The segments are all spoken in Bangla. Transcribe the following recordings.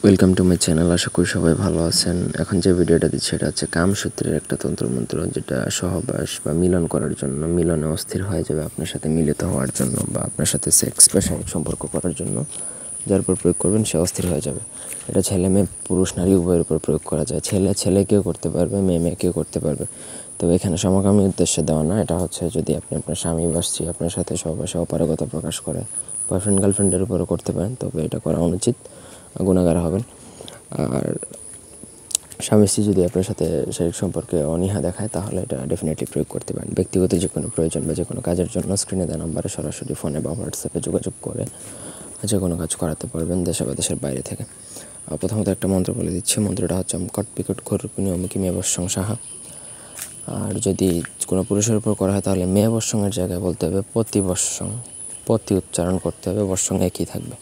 Welcome to my channel. আশা করি সবাই ভালো আছেন। এখন যে ভিডিওটা দিচ্ছি এটা হচ্ছে কামসূত্রের একটা তন্ত্রমন্ত্র, যেটা সহবাস বা মিলন করার জন্য, মিলনে অস্থির হয়ে যাবে আপনার সাথে মিলিত হওয়ার জন্য বা আপনার সাথে সেক্স বা শারীরিক সম্পর্ক করার জন্য যার উপর প্রয়োগ করবেন সে অস্থির হয়ে যাবে। এটা ছেলে মেয়ে, পুরুষ নারী উভয়ের উপর প্রয়োগ করা যায়। ছেলেকেও করতে পারবে, মেয়েকেও করতে পারবে। তবে এখানে সমকামী উদ্দেশ্যে দেওয়া না। এটা হচ্ছে যদি আপনি আপনার স্বামী বা স্ত্রী আপনার সাথে সহবাসে অপারগতা প্রকাশ করে, বয়ফ্রেন্ড গার্লফ্রেন্ডের উপরও করতে পারেন, তবে এটা করা অনুচিত, গুণাগার হবেন। আর স্বামী স্ত্রী যদি আপনার সাথে শারীরিক সম্পর্কে অনীহা দেখায় তাহলে এটা ডেফিনেটলি প্রয়োগ করতে পারেন। ব্যক্তিগত যে কোনো প্রয়োজন বা যে কোনো কাজের জন্য স্ক্রিনে দেওয়া নাম্বারে সরাসরি ফোনে বা হোয়াটসঅ্যাপে যোগাযোগ করে যে কোনো কাজ করাতে পারবেন দেশে বা দেশের বাইরে থেকে। প্রথমত একটা মন্ত্র বলে দিচ্ছি। মন্ত্রটা হচ্ছে কট পিকট খরুপিনী অমুকি মেয়ে বর্ষং সাহা। আর যদি কোনো পুরুষের উপর করা হয় তাহলে মেয়ে বর্ষংয়ের জায়গায় বলতে হবে প্রতি বর্ষং, প্রতি উচ্চারণ করতে হবে, বর্ষং একই থাকবে।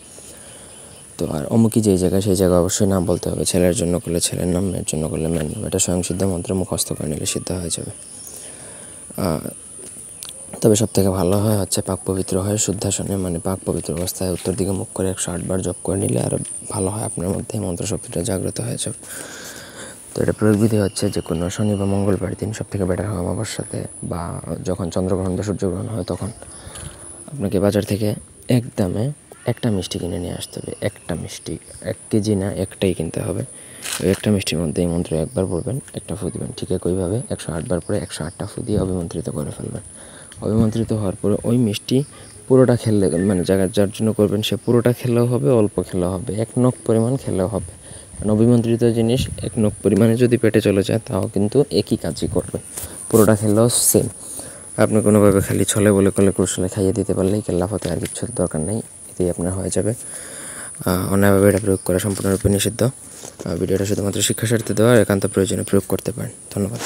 তো আর অমুকি যেই জায়গায় সেই জায়গায় অবশ্যই নাম বলতে হবে। ছেলের জন্য করলে ছেলের নাম, মেয়ের জন্য করলে মেয়ের নাম। এটা স্বয়ংসিদ্ধ মন্ত্র, মুখস্থ করে নিলে সিদ্ধ হয়ে যাবে। তবে সবথেকে ভালো হয় হচ্ছে পাক পবিত্র হয়ে শুদ্ধাসনে, মানে পাক পবিত্র অবস্থায় উত্তর দিকে মুখ করে 108 বার জপ করে নিলে আরও ভালো হয়, আপনার মধ্যে মন্ত্র শক্তিটা জাগ্রত হয়ে যাবে। তো এটা প্রয়োগ বিধি হচ্ছে যে কোনো শনি বা মঙ্গলবার দিন, সবথেকে বেটার হয় অমাবস্যাতে বা যখন চন্দ্রগ্রহণ বা সূর্যগ্রহণ হয় তখন আপনাকে বাজার থেকে একদমে একটা মিষ্টি কিনে নিয়ে আসতে হবে। একটা মিষ্টি, 1 কেজি না, একটাই কিনতে হবে। ওই একটা মিষ্টির মধ্যে এই মন্ত্র একবার পড়বেন, একটা ফু দিবেন। ঠিক একইভাবে 108 বার পরে 108টা ফু দিয়ে অভিমন্ত্রিত করে ফেলবেন। অভিমন্ত্রিত হওয়ার পরে ওই মিষ্টি পুরোটা খেলে, মানে যার জন্য করবেন সে পুরোটা খেলেও হবে, অল্প খেলেও হবে, 1 নখ পরিমাণ খেলেও হবে। কারণ অভিমন্ত্রিত জিনিস 1 নখ পরিমাণে যদি পেটে চলে যায় তাও কিন্তু একই কাজই করবে, পুরোটা খেলেও সেম। আপনি কোনোভাবে খালি ছলে বলে কৌশলে খাইয়ে দিতে পারলেই কেল্লাফতে, আর কিছু দরকার নেই, এতেই আপনার হয়ে যাবে। অন্যায়ভাবে এটা প্রয়োগ করা সম্পূর্ণরূপে নিষিদ্ধ। ভিডিওটা শুধুমাত্র শিক্ষা স্বার্থে দেওয়া, একান্ত প্রয়োজনে প্রয়োগ করতে পারেন। ধন্যবাদ।